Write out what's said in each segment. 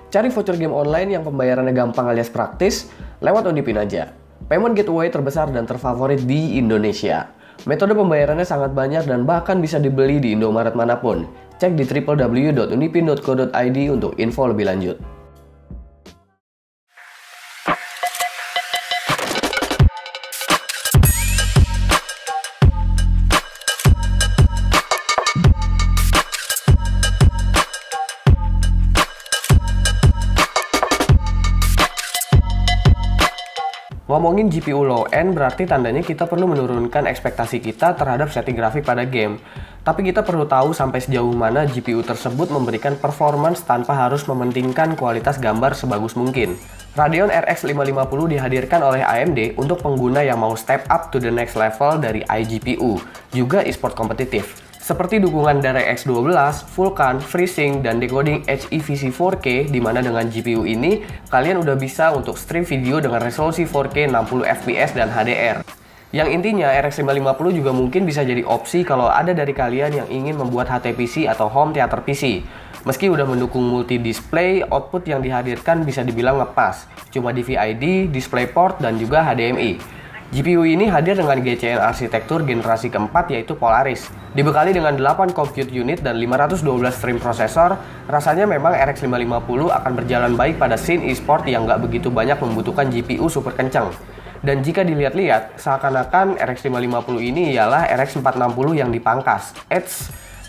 Cari voucher game online yang pembayarannya gampang alias praktis lewat Undipin aja. Payment gateway terbesar dan terfavorit di Indonesia. Metode pembayarannya sangat banyak dan bahkan bisa dibeli di Indomaret manapun. Cek di www.undipin.co.id untuk info lebih lanjut. Ngomongin GPU low end berarti tandanya kita perlu menurunkan ekspektasi kita terhadap setting grafik pada game. Tapi kita perlu tahu sampai sejauh mana GPU tersebut memberikan performance tanpa harus mementingkan kualitas gambar sebagus mungkin. Radeon RX 550 dihadirkan oleh AMD untuk pengguna yang mau step up to the next level dari iGPU, juga e-sport kompetitif. Seperti dukungan DirectX 12, Vulkan, FreeSync, dan decoding HEVC 4K, di mana dengan GPU ini, kalian udah bisa untuk stream video dengan resolusi 4K 60 fps dan HDR. Yang intinya, RX 550 juga mungkin bisa jadi opsi kalau ada dari kalian yang ingin membuat HTPC atau home theater PC. Meski udah mendukung multi-display, output yang dihadirkan bisa dibilang ngepas. Cuma DVI-D, DisplayPort, dan juga HDMI. GPU ini hadir dengan GCN arsitektur generasi keempat yaitu Polaris. Dibekali dengan 8 compute unit dan 512 frame prosesor, rasanya memang RX 550 akan berjalan baik pada scene e-sport yang nggak begitu banyak membutuhkan GPU super kencang. Dan jika dilihat-lihat, seakan-akan RX 550 ini ialah RX 460 yang dipangkas.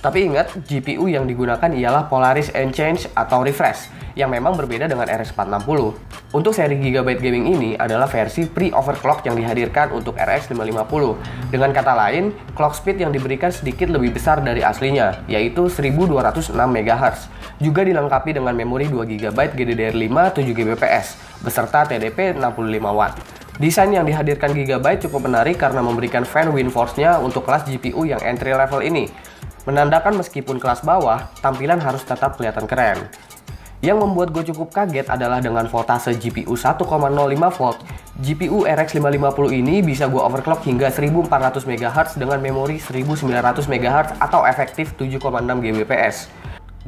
Tapi ingat, GPU yang digunakan ialah Polaris Enchange atau Refresh, yang memang berbeda dengan RX 460. Untuk seri Gigabyte Gaming ini adalah versi pre-overclock yang dihadirkan untuk RX 550. Dengan kata lain, clock speed yang diberikan sedikit lebih besar dari aslinya, yaitu 1206 MHz. Juga dilengkapi dengan memori 2GB GDDR5 7Gbps, beserta TDP 65W. Desain yang dihadirkan Gigabyte cukup menarik karena memberikan fan WindForce-nya untuk kelas GPU yang entry level ini. Menandakan meskipun kelas bawah, tampilan harus tetap kelihatan keren. Yang membuat gue cukup kaget adalah dengan voltase GPU 1,05 volt, GPU RX 550 ini bisa gue overclock hingga 1400 MHz dengan memori 1900 MHz atau efektif 7,6 Gbps.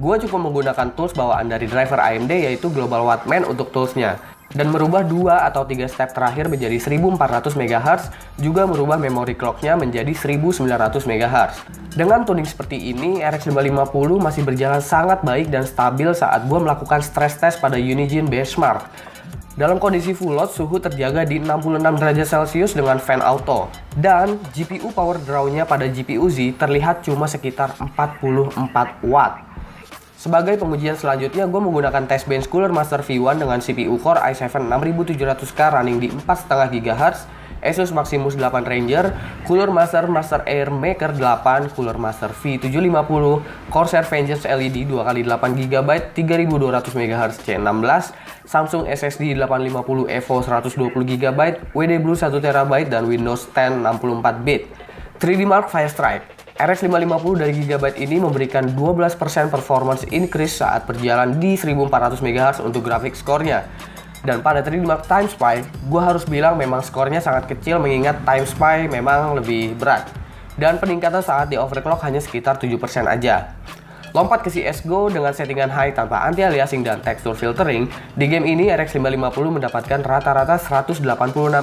Gue cukup menggunakan tools bawaan dari driver AMD yaitu Global Wattman untuk toolsnya. Dan merubah 2 atau 3 step terakhir menjadi 1400 MHz, juga merubah memory clocknya menjadi 1900 MHz. Dengan tuning seperti ini, RX 550 masih berjalan sangat baik dan stabil saat gue melakukan stress test pada Unigine Benchmark. Dalam kondisi full load, suhu terjaga di 66 derajat Celcius dengan fan auto. Dan GPU power draw-nya pada GPU Z terlihat cuma sekitar 44 watt. Sebagai pengujian selanjutnya, gue menggunakan test bench Cooler Master V1 dengan CPU Core i7 6700K running di 4,5 GHz, Asus Maximus 8 Ranger, Cooler Master Air Maker 8, Cooler Master V750, Corsair Vengeance LED 2x8GB 3200 MHz C16, Samsung SSD 850 Evo 120GB, WD Blue 1TB, dan Windows 10 64-bit. 3D Mark Firestrike. RX 550 dari Gigabyte ini memberikan 12% performance increase saat berjalan di 1400 MHz untuk grafik skornya. Dan pada 3D Mark Time Spy, gue harus bilang memang skornya sangat kecil mengingat Time Spy memang lebih berat. Dan peningkatan saat di overclock hanya sekitar 7% aja. Lompat ke CSGO dengan settingan high tanpa anti-aliasing dan texture filtering, di game ini RX 550 mendapatkan rata-rata 186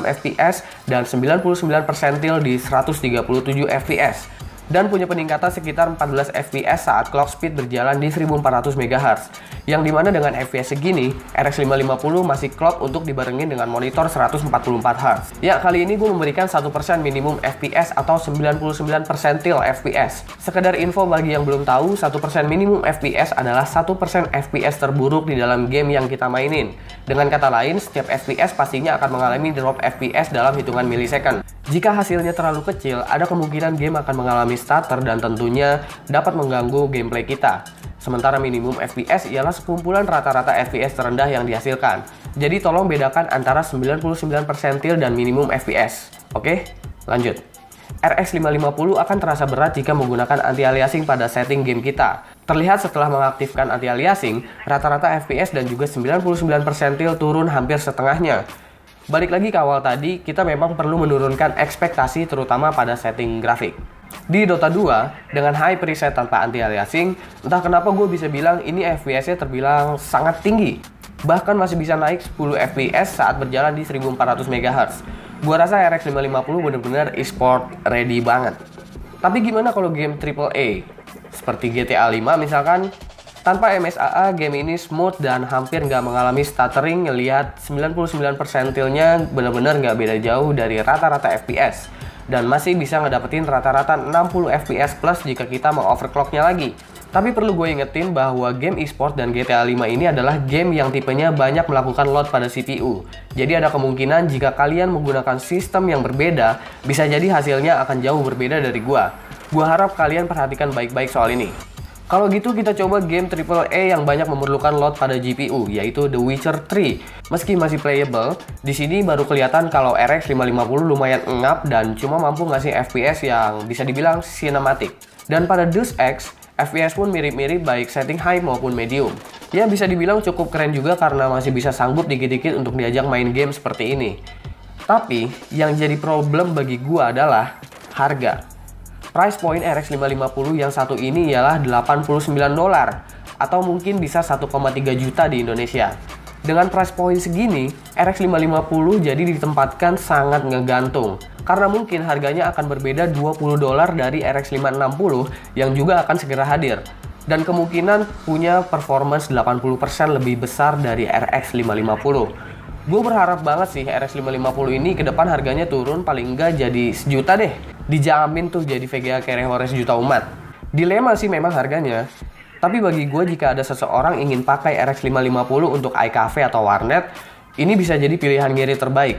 fps dan 99 persentil di 137 fps. Dan punya peningkatan sekitar 14 fps saat clock speed berjalan di 1400 MHz. Yang dimana dengan fps segini, RX 550 masih clock untuk dibarengin dengan monitor 144 Hz. Ya, kali ini gue memberikan 1% minimum fps atau 99 persentil fps. Sekedar info bagi yang belum tahu, 1% minimum fps adalah 1% fps terburuk di dalam game yang kita mainin. Dengan kata lain, setiap fps pastinya akan mengalami drop fps dalam hitungan milisecond. Jika hasilnya terlalu kecil, ada kemungkinan game akan mengalami stutter dan tentunya dapat mengganggu gameplay kita. Sementara minimum FPS ialah sekumpulan rata-rata FPS terendah yang dihasilkan. Jadi tolong bedakan antara 99 persentil dan minimum FPS. Oke, lanjut. RX 550 akan terasa berat jika menggunakan anti-aliasing pada setting game kita. Terlihat setelah mengaktifkan anti-aliasing, rata-rata FPS dan juga 99 persentil turun hampir setengahnya. Balik lagi ke awal tadi, kita memang perlu menurunkan ekspektasi terutama pada setting grafik. Di Dota 2, dengan high preset tanpa anti-aliasing, entah kenapa gue bisa bilang ini FPS-nya terbilang sangat tinggi. bahkan masih bisa naik 10 fps saat berjalan di 1400 MHz. Gua rasa RX 550 bener-bener e-sport ready banget. Tapi gimana kalau game AAA? Seperti GTA 5 misalkan, tanpa MSAA game ini smooth dan hampir nggak mengalami stuttering. Ngelihat 99 persentilnya bener-bener nggak beda jauh dari rata-rata FPS. Dan masih bisa ngedapetin rata-rata 60 fps plus jika kita mau overclocknya lagi. Tapi perlu gue ingetin bahwa game e-sport dan GTA 5 ini adalah game yang tipenya banyak melakukan load pada CPU. Jadi ada kemungkinan jika kalian menggunakan sistem yang berbeda, bisa jadi hasilnya akan jauh berbeda dari gua. Gua harap kalian perhatikan baik-baik soal ini. Kalau gitu kita coba game AAA yang banyak memerlukan load pada GPU, yaitu The Witcher 3. Meski masih playable, di sini baru kelihatan kalau RX 550 lumayan engap dan cuma mampu ngasih FPS yang bisa dibilang cinematic. Dan pada Deus Ex, FPS pun mirip-mirip baik setting high maupun medium. Ya bisa dibilang cukup keren juga karena masih bisa sanggup dikit-dikit untuk diajak main game seperti ini. Tapi, yang jadi problem bagi gua adalah harga. Price point RX 550 yang satu ini ialah $89 atau mungkin bisa 1,3 juta di Indonesia. Dengan price point segini, RX 550 jadi ditempatkan sangat ngegantung karena mungkin harganya akan berbeda $20 dari RX 560 yang juga akan segera hadir dan kemungkinan punya performance 80% lebih besar dari RX 550. Gue berharap banget sih RX 550 ini ke depan harganya turun paling enggak jadi sejuta deh. Dijamin tuh jadi VGA Kerehore sejuta umat. Dilema sih memang harganya. Tapi bagi gue jika ada seseorang ingin pakai RX 550 untuk iCafe atau warnet, ini bisa jadi pilihan ngirit terbaik.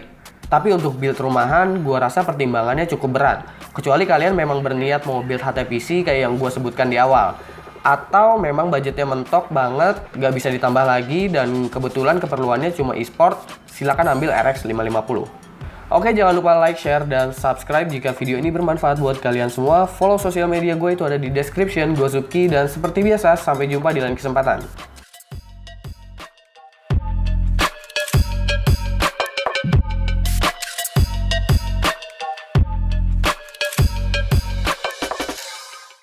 Tapi untuk build rumahan, gue rasa pertimbangannya cukup berat. Kecuali kalian memang berniat mau build HTPC kayak yang gue sebutkan di awal. Atau memang budgetnya mentok banget, gak bisa ditambah lagi, dan kebetulan keperluannya cuma e-sport, silakan ambil RX 550. Oke, jangan lupa like, share, dan subscribe jika video ini bermanfaat buat kalian semua. Follow sosial media gue itu ada di description. Gue Subki, dan seperti biasa, sampai jumpa di lain kesempatan.